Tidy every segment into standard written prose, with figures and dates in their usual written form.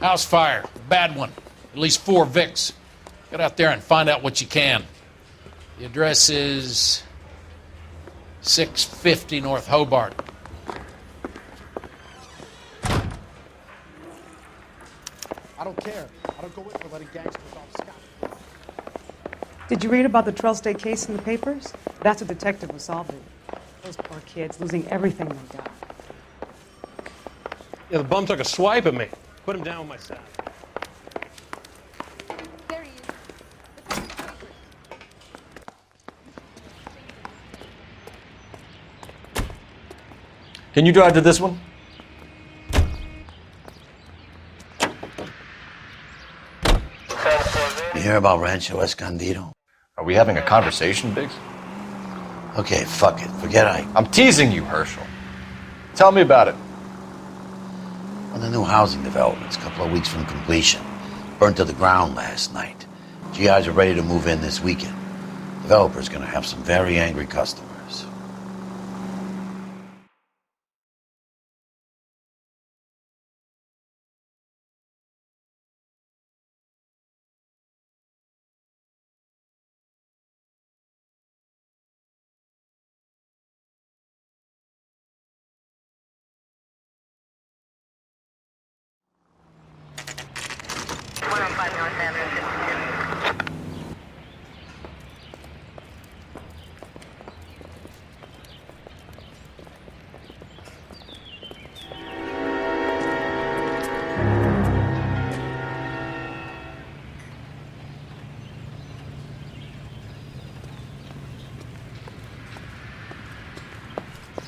House fire. Bad one. At least 4 Vicks. Get out there and find out what you can. The address is 650 North Hobart. I don't care. I don't go in for letting gangsters off scot. Did you read about the Trail State case in the papers? That's what detective was solving. Those poor kids losing everything they got. Yeah, the bum took a swipe at me. Put him down with my side. There he is. Can you drive to this one? You hear about Rancho Escondido? Are we having a conversation, Biggs? Okay, fuck it. Forget I'm teasing you, Herschel. Tell me about it. Well, the new housing development's a couple of weeks from completion. Burnt to the ground last night. GIs are ready to move in this weekend. Developer's gonna have some very angry customers.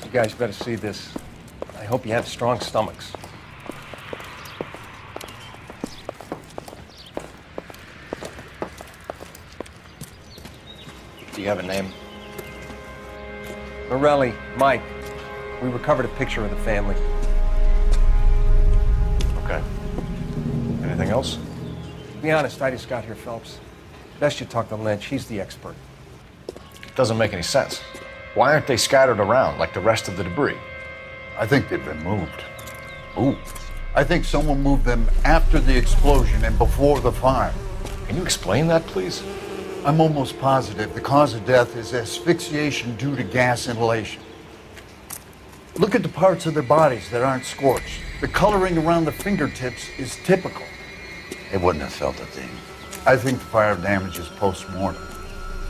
You guys better see this. I hope you have strong stomachs. Do you have a name? Morelli, Mike. We recovered a picture of the family. Okay. Anything else? To be honest, I just got here, Phelps. Best you talk to Lynch. He's the expert. Doesn't make any sense. Why aren't they scattered around like the rest of the debris? I think they've been moved. Ooh. I think someone moved them after the explosion and before the fire. Can you explain that, please? I'm almost positive the cause of death is asphyxiation due to gas inhalation. Look at the parts of their bodies that aren't scorched. The coloring around the fingertips is typical. They wouldn't have felt a thing. I think the fire damage is post-mortem.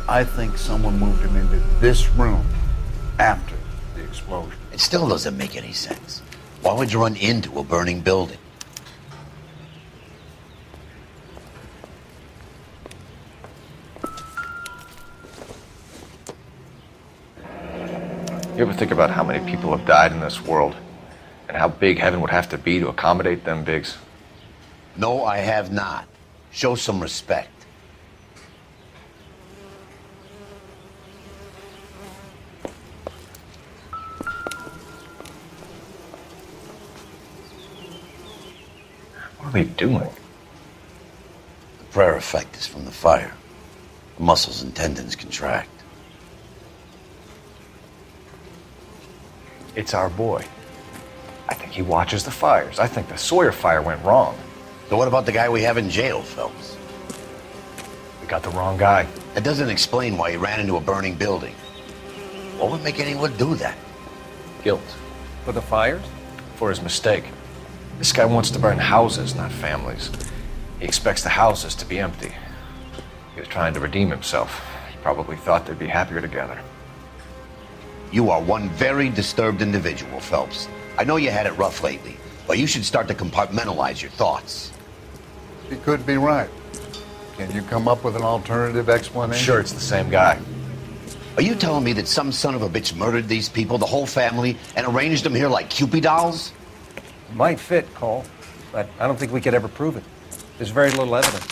I think someone moved him into this room after the explosion. It still doesn't make any sense. Why would you run into a burning building? You ever think about how many people have died in this world and how big heaven would have to be to accommodate them, Biggs? No, I have not. Show some respect. What are they doing? The prayer effect is from the fire. The muscles and tendons contract. It's our boy. I think he watches the fires. I think the Sawyer fire went wrong. So what about the guy we have in jail, Phelps? We got the wrong guy. That doesn't explain why he ran into a burning building. What would make anyone do that? Guilt. For the fires? For his mistake. This guy wants to burn houses, not families. He expects the houses to be empty. He was trying to redeem himself. He probably thought they'd be happier together. You are one very disturbed individual, Phelps. I know you had it rough lately, but you should start to compartmentalize your thoughts. He could be right. Can you come up with an alternative explanation? Sure, it's the same guy. Are you telling me that some son of a bitch murdered these people, the whole family, and arranged them here like Cupid dolls? Might fit, Cole, but I don't think we could ever prove it. There's very little evidence.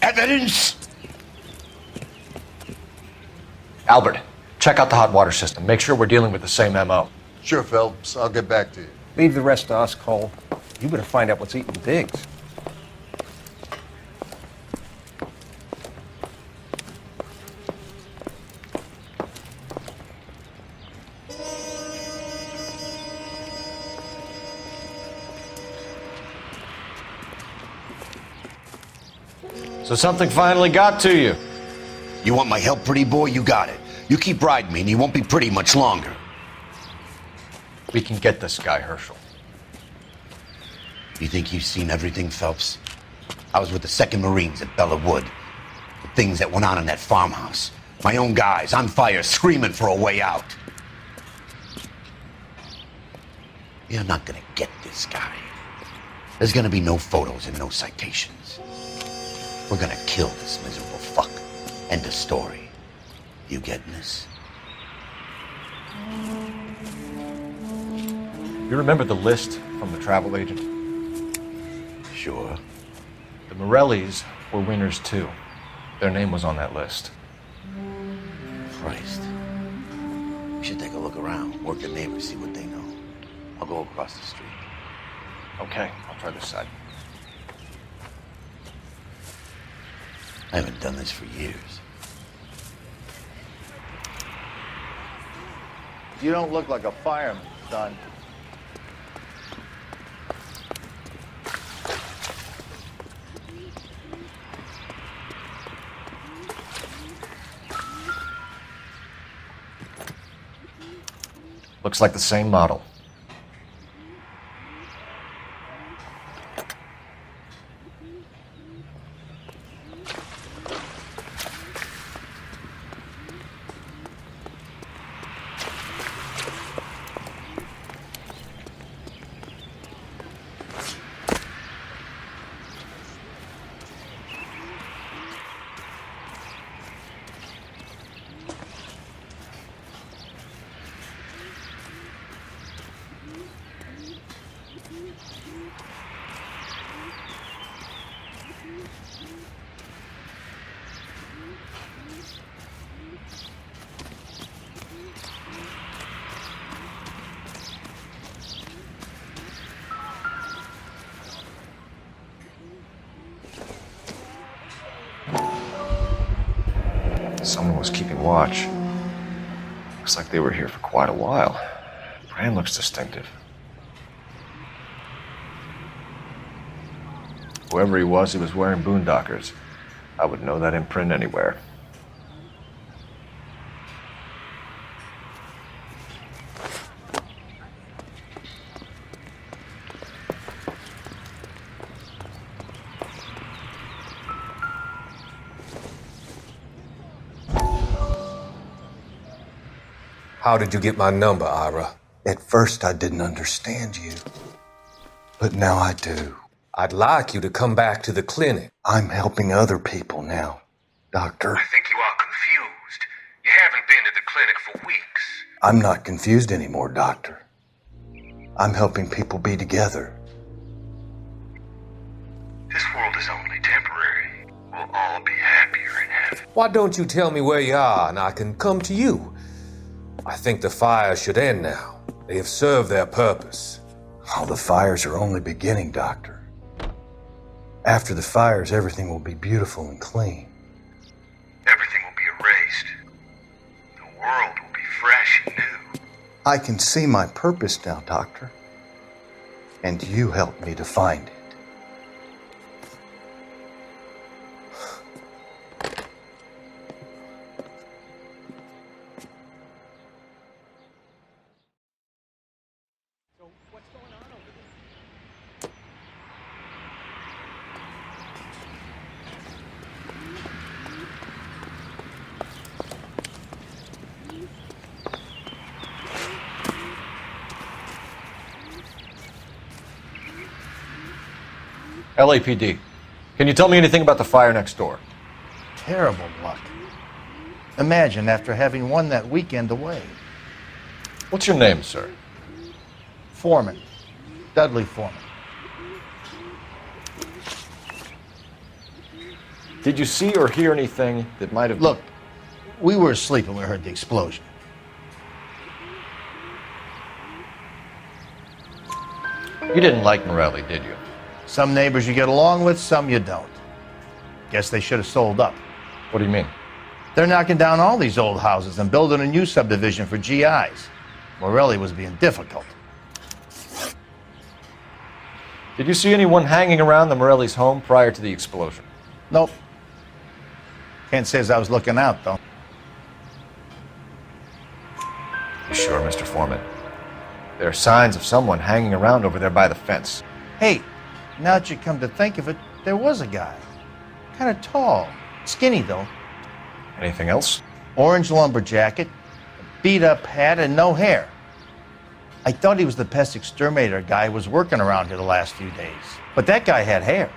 Evidence? Albert, check out the hot water system. Make sure we're dealing with the same MO. Sure, Phelps. I'll get back to you. Leave the rest to us, Cole. You better find out what's eating Biggs. So something finally got to you. You want my help, pretty boy? You got it. You keep riding me and you won't be pretty much longer. We can get this guy, Herschel. You think you've seen everything, Phelps? I was with the 2nd Marines at Bella Wood. The things that went on in that farmhouse. My own guys on fire, screaming for a way out. You're not gonna get this guy. There's gonna be no photos and no citations. We're gonna kill this miserable fuck. End of story. You getting this? You remember the list from the travel agent? Sure. The Morellis were winners too. Their name was on that list. Christ. We should take a look around, work the neighbors, see what they know. I'll go across the street. Okay, I'll try this side. I haven't done this for years. You don't look like a fireman, son. Looks like the same model. Someone was keeping watch. Looks like they were here for quite a while. Brand looks distinctive. Whoever he was wearing boondockers. I would know that imprint anywhere. How did you get my number, Ira? At first, I didn't understand you, but now I do. I'd like you to come back to the clinic. I'm helping other people now, Doctor. I think you are confused. You haven't been to the clinic for weeks. I'm not confused anymore, Doctor. I'm helping people be together. This world is only temporary. We'll all be happier in heaven. Why don't you tell me where you are and I can come to you? I think the fires should end now. They have served their purpose. Oh, the fires are only beginning, Doctor. After the fires, everything will be beautiful and clean. Everything will be erased. The world will be fresh and new. I can see my purpose now, Doctor. And you helped me to find it. So what's going on over there? LAPD, can you tell me anything about the fire next door? Terrible luck. Imagine after having won that weekend away. What's your name, sir? Foreman. Dudley Foreman. Did you see or hear anything that might have... Look, we were asleep when we heard the explosion. You didn't like Morelli, did you? Some neighbors you get along with, some you don't. Guess they should have sold up. What do you mean? They're knocking down all these old houses and building a new subdivision for GIs. Morelli was being difficult. Did you see anyone hanging around the Morelli's home prior to the explosion? Nope. Can't say as I was looking out, though. You sure, Mr. Foreman? There are signs of someone hanging around over there by the fence. Hey, now that you come to think of it, there was a guy. Kind of tall. Skinny, though. Anything else? Orange lumber jacket, beat-up hat, and no hair. I thought he was the pest exterminator guy who was working around here the last few days. But that guy had hair.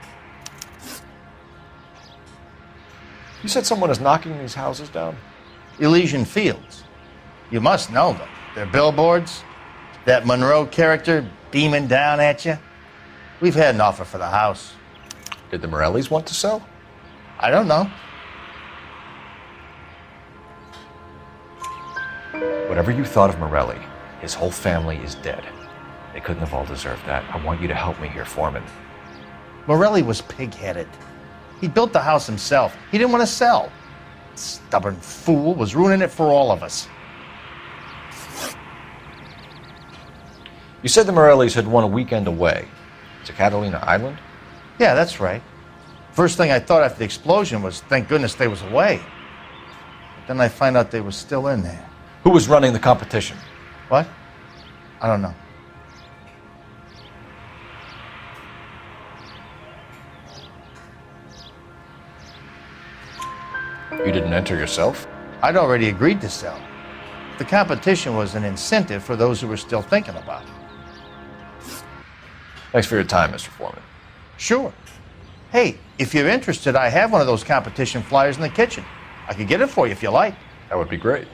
You said someone is knocking these houses down? Elysian Fields. You must know them. They're billboards. That Monroe character beaming down at you. We've had an offer for the house. Did the Morellis want to sell? I don't know. Whatever you thought of Morelli, his whole family is dead. They couldn't have all deserved that. I want you to help me here, Foreman. Morelli was pig-headed. He built the house himself. He didn't want to sell. Stubborn fool was ruining it for all of us. You said the Morellis had won a weekend away to Catalina Island? Yeah, that's right. First thing I thought after the explosion was, thank goodness they was away. But then I find out they was still in there. Who was running the competition? What? I don't know. You didn't enter yourself? I'd already agreed to sell. The competition was an incentive for those who were still thinking about it. Thanks for your time, Mr. Foreman. Sure. Hey, if you're interested, I have one of those competition flyers in the kitchen. I could get it for you if you like. That would be great.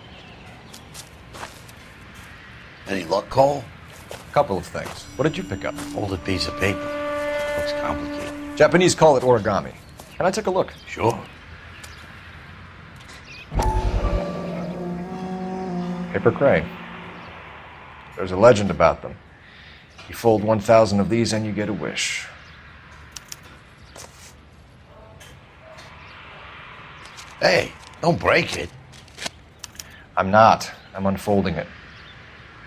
Any luck, Cole? A couple of things. What did you pick up? Folded piece of paper. Looks complicated. Japanese call it origami. Can I take a look? Sure. Paper crane. There's a legend about them. You fold 1,000 of these and you get a wish. Hey, don't break it. I'm not. I'm unfolding it.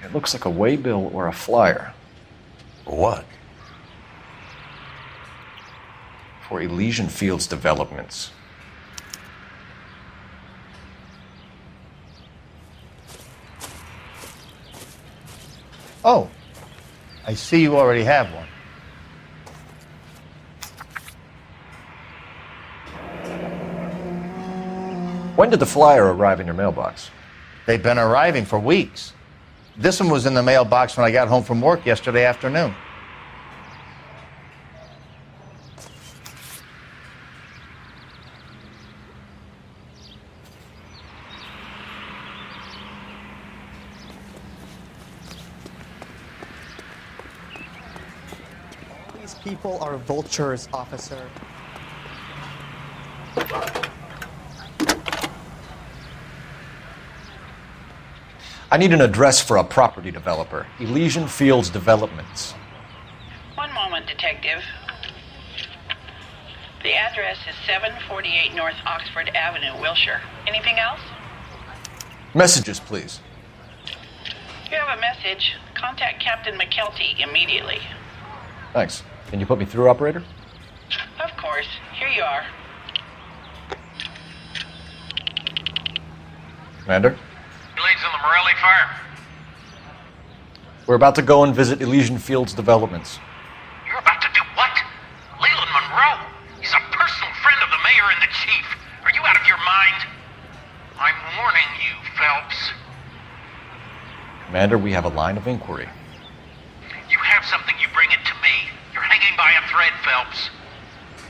It looks like a waybill or a flyer. For what? For Elysian Fields developments. Oh, I see you already have one. When did the flyer arrive in your mailbox? They've been arriving for weeks. This one was in the mailbox when I got home from work yesterday afternoon. These people are vultures, officer. I need an address for a property developer. Elysian Fields Developments. One moment, Detective. The address is 748 North Oxford Avenue, Wilshire. Anything else? Messages, please. If you have a message, contact Captain McKelty immediately. Thanks. Can you put me through, operator? Of course. Here you are. Commander? Leads in the Morelli fire. We're about to go and visit Elysian Fields Developments. You're about to do what? Leland Monroe? He's a personal friend of the mayor and the chief. Are you out of your mind? I'm warning you, Phelps. Commander, we have a line of inquiry. You have something, you bring it to me. You're hanging by a thread, Phelps.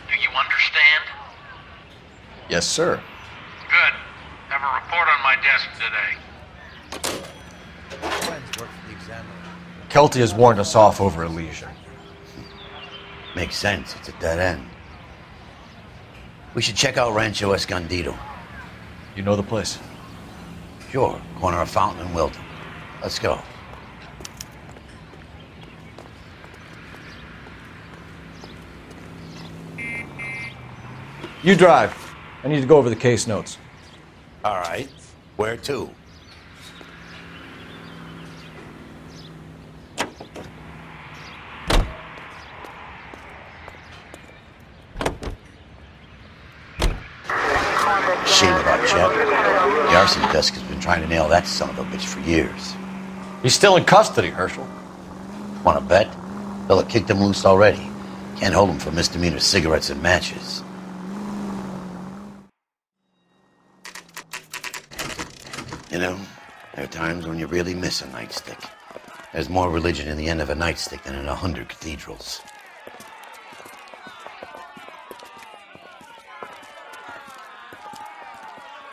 Do you understand? Yes, sir. Good. Have a report on my desk today. Friends work for the examiner. Kelty has warned us off over Elysian. Makes sense. It's a dead end. We should check out Rancho Escondido. You know the place? Sure. Corner of Fountain and Wilton. Let's go. You drive. I need to go over the case notes. All right. Where to? Shit. Shep. The arson desk has been trying to nail that son of a bitch for years. He's still in custody, Herschel. Want to bet? Fella kicked him loose already. Can't hold him for misdemeanor cigarettes and matches. You know, there are times when you really miss a nightstick. There's more religion in the end of a nightstick than in 100 cathedrals.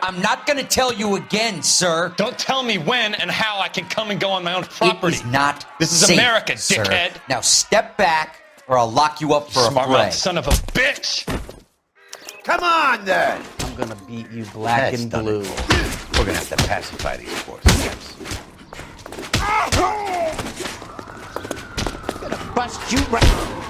I'm not gonna tell you again, sir. Don't tell me when and how I can come and go on my own property. It is not This is safe, America, sir. dickhead. Now step back, or I'll lock you up for Smart a fray. mouth son of a bitch! Come on, then! I'm gonna beat you black That's and done blue. it. We're gonna have to pacify these poor steps. Gonna bust you right.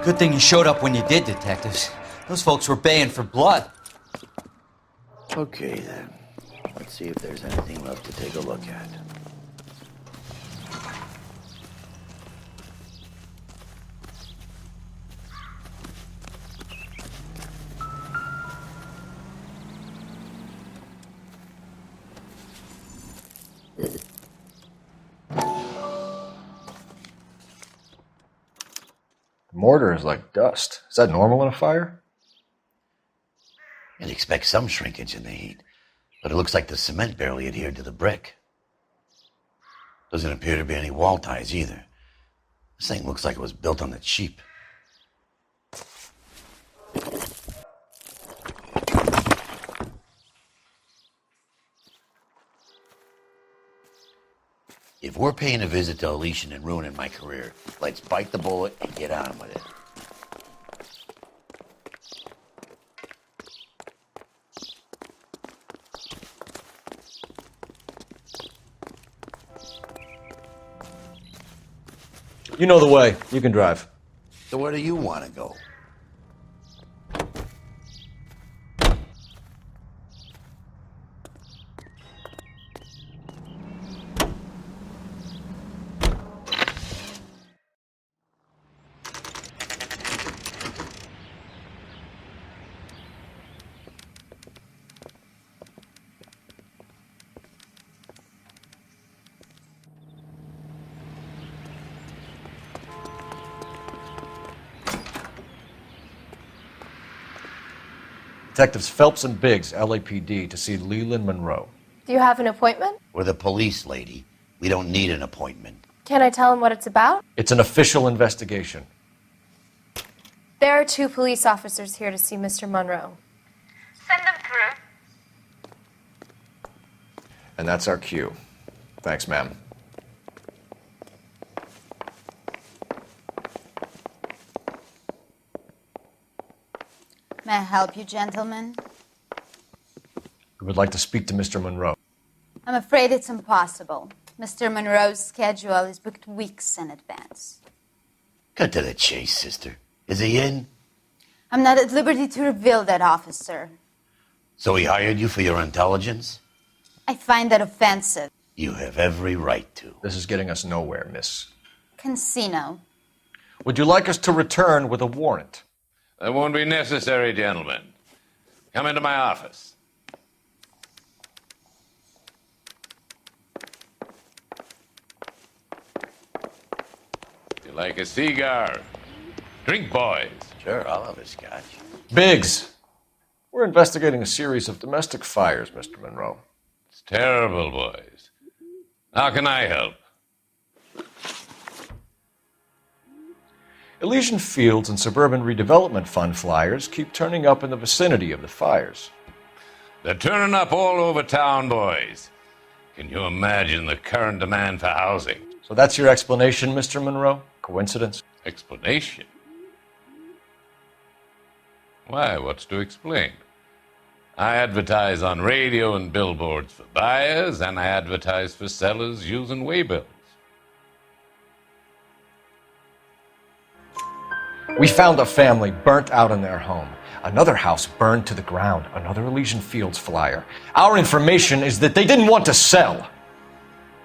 Good thing you showed up when you did, detectives. Those folks were baying for blood. Okay, then. Let's see if there's anything left to take a look at. The mortar is like dust. Is that normal in a fire? You'd expect some shrinkage in the heat, but it looks like the cement barely adhered to the brick. Doesn't appear to be any wall ties either. This thing looks like it was built on the cheap. If we're paying a visit to ELYSIAN and ruining my career, let's bite the bullet and get on with it. You know the way. You can drive. So where do you want to go? Detectives Phelps and Biggs, LAPD, to see Leland Monroe. Do you have an appointment? We're the police, lady. We don't need an appointment. Can I tell him what it's about? It's an official investigation. There are 2 police officers here to see Mr. Monroe. Send them through. And that's our cue. Thanks, ma'am. May I help you, gentlemen? We would like to speak to Mr. Monroe. I'm afraid it's impossible. Mr. Monroe's schedule is booked weeks in advance. Cut to the chase, sister. Is he in? I'm not at liberty to reveal that, officer. So he hired you for your intelligence? I find that offensive. You have every right to. This is getting us nowhere, miss. Casino. Would you like us to return with a warrant? That won't be necessary, gentlemen. Come into my office. You like a cigar? Drink, boys. Sure, I'll have a scotch. Biggs, we're investigating a series of domestic fires, Mr. Monroe. It's terrible, boys. How can I help? Elysian Fields and Suburban Redevelopment Fund flyers keep turning up in the vicinity of the fires. They're turning up all over town, boys. Can you imagine the current demand for housing? So that's your explanation, Mr. Monroe? Coincidence? Explanation? Why, what's to explain? I advertise on radio and billboards for buyers, and I advertise for sellers using waybills. We found a family burnt out in their home. Another house burned to the ground. Another Elysian Fields flyer. Our information is that they didn't want to sell.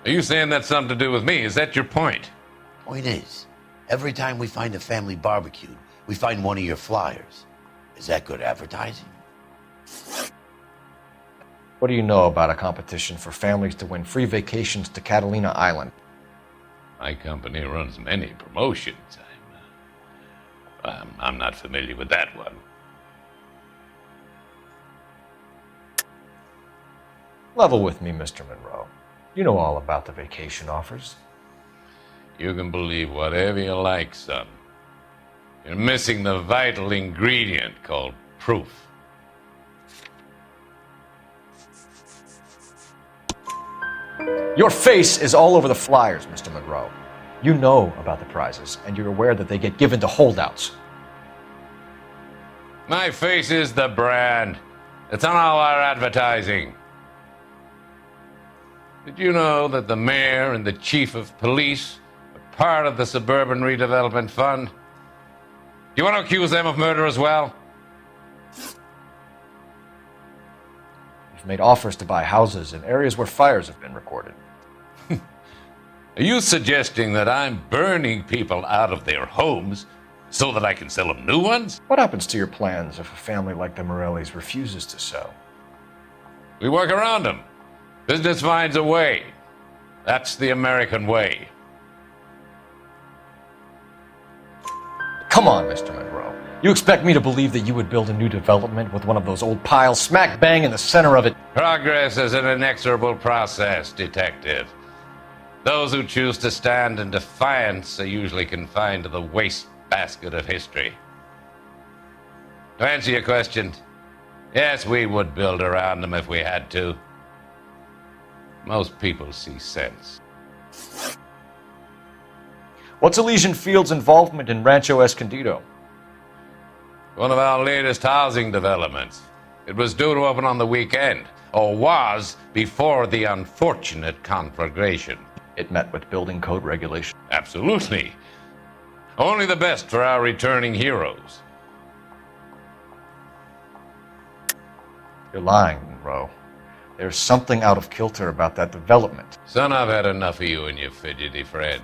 Are you saying that's something to do with me? Is that your point? Point is, every time we find a family barbecued, we find one of your flyers. Is that good advertising? What do you know about a competition for families to win free vacations to Catalina Island? My company runs many promotions. I'm not familiar with that one. Level with me, Mr. Monroe. You know all about the vacation offers. You can believe whatever you like, son. You're missing the vital ingredient called proof. Your face is all over the flyers, Mr. Monroe. You know about the prizes, and you're aware that they get given to holdouts. My face is the brand. It's on all our advertising. Did you know that the mayor and the chief of police are part of the Suburban Redevelopment Fund? Do you want to accuse them of murder as well? You've made offers to buy houses in areas where fires have been recorded. Are you suggesting that I'm burning people out of their homes so that I can sell them new ones? What happens to your plans if a family like the Morellis refuses to sell? We work around them. Business finds a way. That's the American way. Come on, Mr. Monroe. You expect me to believe that you would build a new development with one of those old piles smack bang in the center of it? Progress is an inexorable process, Detective. Those who choose to stand in defiance are usually confined to the wastebasket of history. To answer your question, yes, we would build around them if we had to. Most people see sense. What's Elysian Fields' involvement in Rancho Escondido? One of our latest housing developments. It was due to open on the weekend, or was before the unfortunate conflagration. It met with building code regulation. Absolutely. Only the best for our returning heroes. You're lying, Monroe. There's something out of kilter about that development. Son, I've had enough of you and your fidgety friend.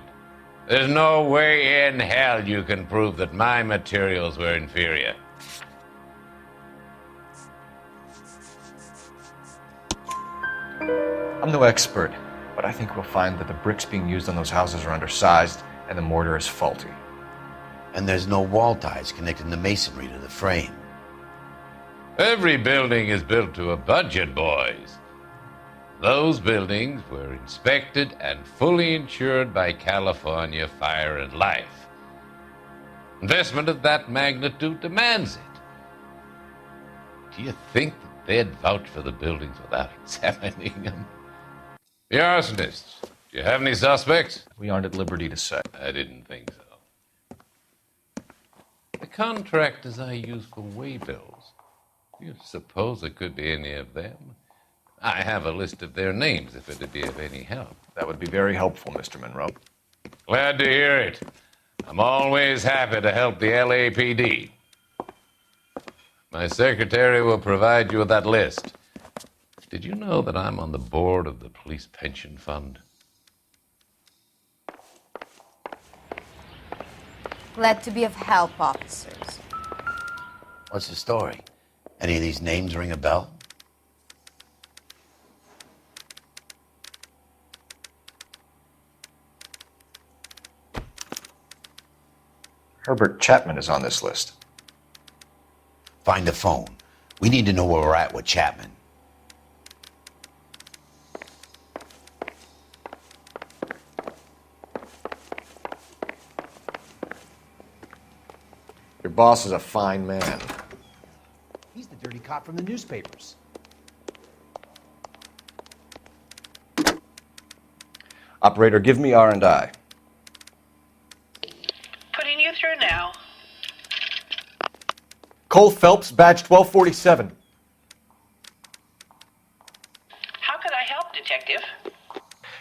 There's no way in hell you can prove that my materials were inferior. I'm no expert, but I think we'll find that the bricks being used on those houses are undersized and the mortar is faulty. And there's no wall ties connecting the masonry to the frame. Every building is built to a budget, boys. Those buildings were inspected and fully insured by California Fire and Life. Investment of that magnitude demands it. Do you think that they'd vouch for the buildings without examining them? The arsonists, do you have any suspects? We aren't at liberty to say. I didn't think so. The contractors I use for waybills, do you suppose it could be any of them? I have a list of their names if it'd be of any help. That would be very helpful, Mr. Monroe. Glad to hear it. I'm always happy to help the LAPD. My secretary will provide you with that list. Did you know that I'm on the board of the Police Pension Fund? Glad to be of help, officers. What's the story? Any of these names ring a bell? Herbert Chapman is on this list. Find the phone. We need to know where we're at with Chapman. Your boss is a fine man. He's the dirty cop from the newspapers. Operator, give me R&I. Putting you through now. Cole Phelps, badge 1247. How could I help, Detective?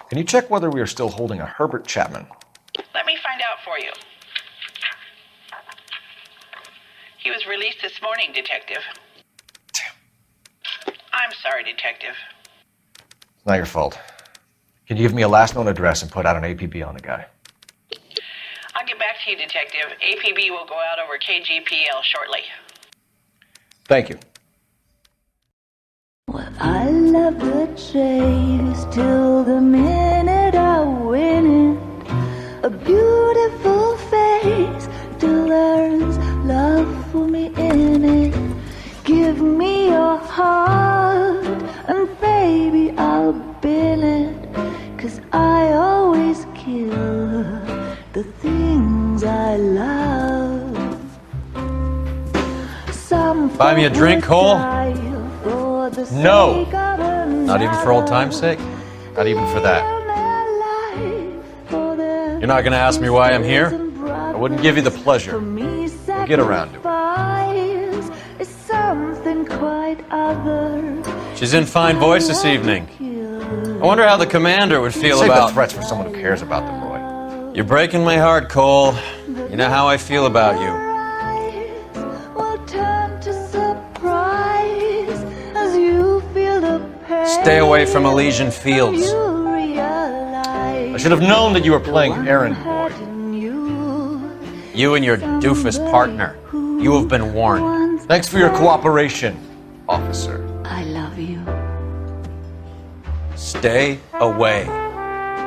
Can you check whether we are still holding a Herbert Chapman? Let me find out for you. He was released this morning, Detective. I'm sorry, Detective. It's not your fault. Can you give me a last known address and put out an APB on the guy? I'll get back to you, Detective. APB will go out over KGPL shortly. Thank you. I love the chase till the minute I win it. A beautiful face till there's love for me in it. Give me your heart and baby I'll bill it. 'Cause I always kill the things I love. Some Buy me a drink, Cole? for the No. sake of a Not even for old time's sake? Not even for that. You're not gonna ask me why I'm here? I wouldn't give you the pleasure. We'll get around to it. Is something quite other. She's in fine voice this evening. I wonder how the commander would feel Save about... the threats for someone who cares about them, Roy. You're breaking my heart, Cole. You know how I feel about you. Will turn to surprise as you feel the pain. Stay away from Elysian Fields. I should have known that you were playing errand boy. You and your doofus partner. You have been warned. Thanks for your cooperation, officer. I love you. Stay away.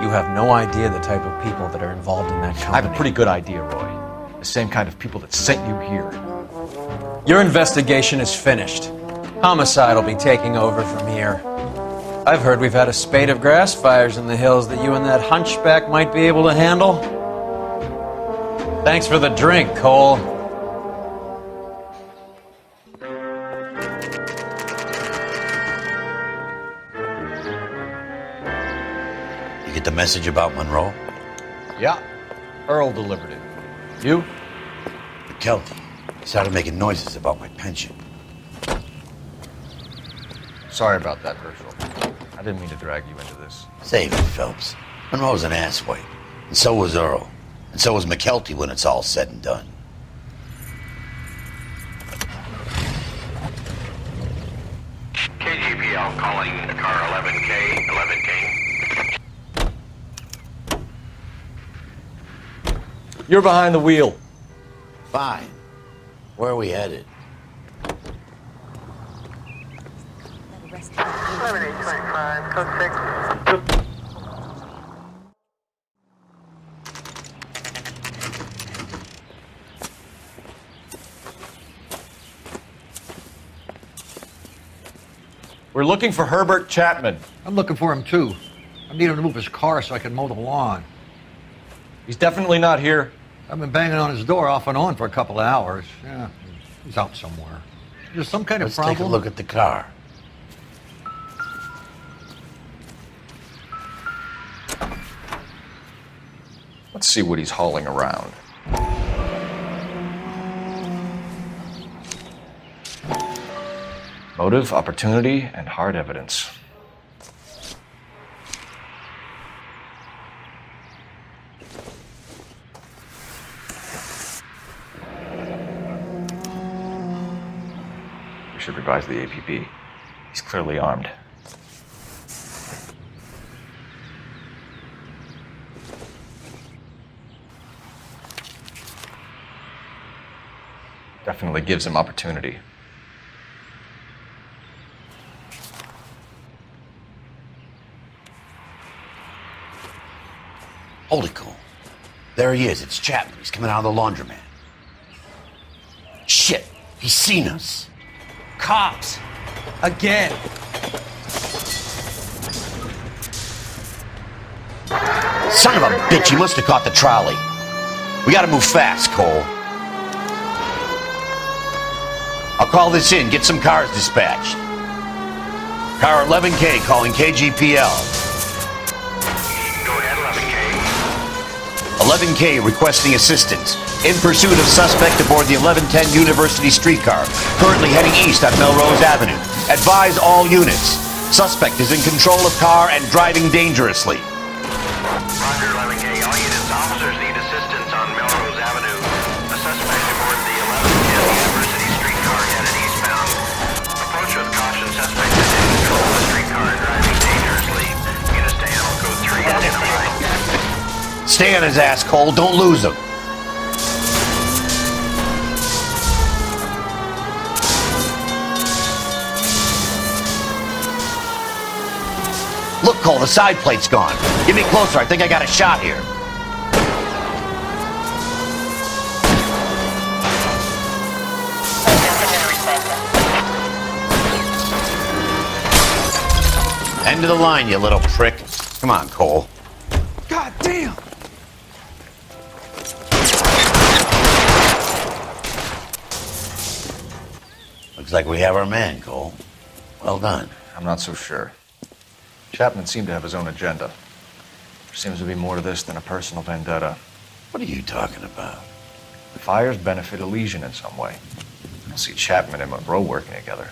You have no idea the type of people that are involved in that company. I have a pretty good idea, Roy. The same kind of people that sent you here. Your investigation is finished. Homicide will be taking over from here. I've heard we've had a spate of grass fires in the hills that you and that hunchback might be able to handle. Thanks for the drink, Cole. You get the message about Monroe? Yeah, Earl delivered it. You? McKelty. He started making noises about my pension. Sorry about that, Herschel. I didn't mean to drag you into this. Save it, Phelps. Monroe's an asswipe. And so was Earl. And so was McKelty when it's all said and done. KGPL calling car 11K, 11K. You're behind the wheel. Fine. Where are we headed? 7825, code 6. We're looking for Herbert Chapman. I'm looking for him too. I need him to move his car so I can mow the lawn. He's definitely not here. I've been banging on his door off and on for a couple of hours. Yeah, he's out somewhere. There's some kind of problem. Let's take a look at the car. Let's see what he's hauling around. Motive, opportunity, and hard evidence. We should revise the APB. He's clearly armed. Definitely gives him opportunity. Hold it, Cole. There he is. It's Chapman. He's coming out of the laundromat. Shit! He's seen us. Cops! Again! Son of a bitch, he must have caught the trolley. We gotta move fast, Cole. I'll call this in. Get some cars dispatched. Car 11K calling KGPL. 11K requesting assistance. In pursuit of suspect aboard the 1110 University streetcar, currently heading east on Melrose Avenue. Advise all units. Suspect is in control of car and driving dangerously. Roger, 11K. All units, officers need assistance on Melrose Avenue. A suspect aboard the 1110 University Stay on his ass, Cole. Don't lose him. Look, Cole, the side plate's gone. Get me closer. I think I got a shot here. End of the line, you little prick. Come on, Cole. God damn! Looks like we have our man, Cole. Well done. I'm not so sure. Chapman seemed to have his own agenda. There seems to be more to this than a personal vendetta. What are you talking about? The fires benefit Elysian in some way. I don't see Chapman and Monroe working together.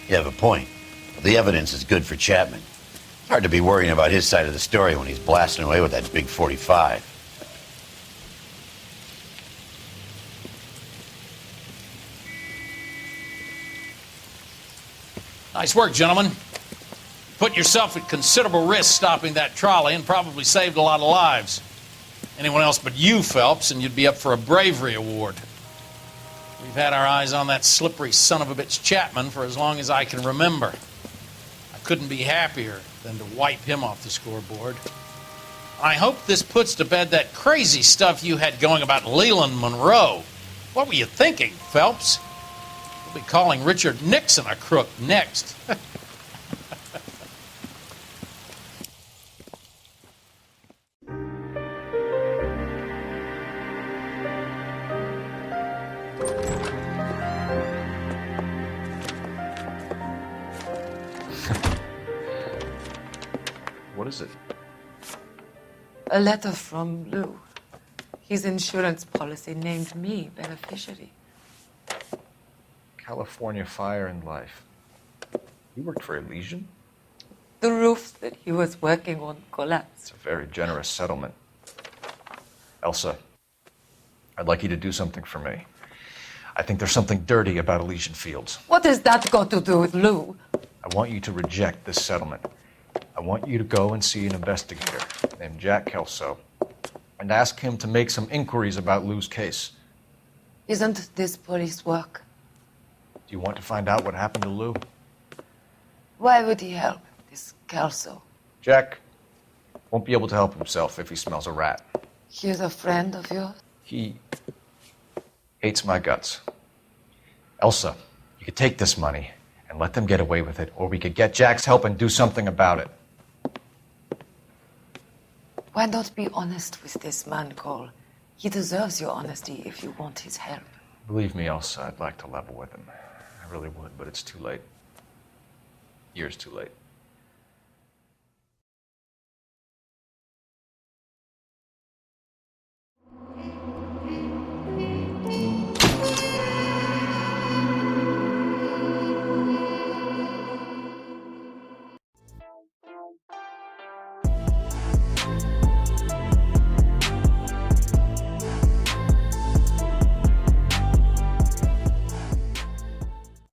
You have a point. The evidence is good for Chapman. Hard to be worrying about his side of the story when he's blasting away with that big 45. Nice work, gentlemen. Put yourself at considerable risk stopping that trolley and probably saved a lot of lives. Anyone else but you, Phelps, and you'd be up for a bravery award. We've had our eyes on that slippery son of a bitch Chapman for as long as I can remember. I couldn't be happier than to wipe him off the scoreboard. I hope this puts to bed that crazy stuff you had going about Leland Monroe. What were you thinking, Phelps? We'll be calling Richard Nixon a crook next. What is it? A letter from Lou. His insurance policy named me beneficiary. California Fire and Life. You worked for Elysian? The roofs that he was working on collapsed. It's a very generous settlement. Elsa, I'd like you to do something for me. I think there's something dirty about Elysian Fields. What has that got to do with Lou? I want you to reject this settlement. I want you to go and see an investigator named Jack Kelso and ask him to make some inquiries about Lou's case. Isn't this police work? Do you want to find out what happened to Lou? Why would he help this Kelso? Jack won't be able to help himself if he smells a rat. He's a friend of yours? He hates my guts. Elsa, you could take this money and let them get away with it, or we could get Jack's help and do something about it. Why not be honest with this man, Cole? He deserves your honesty if you want his help. Believe me, Elsa, I'd like to level with him. I really would, but it's too late. Years too late.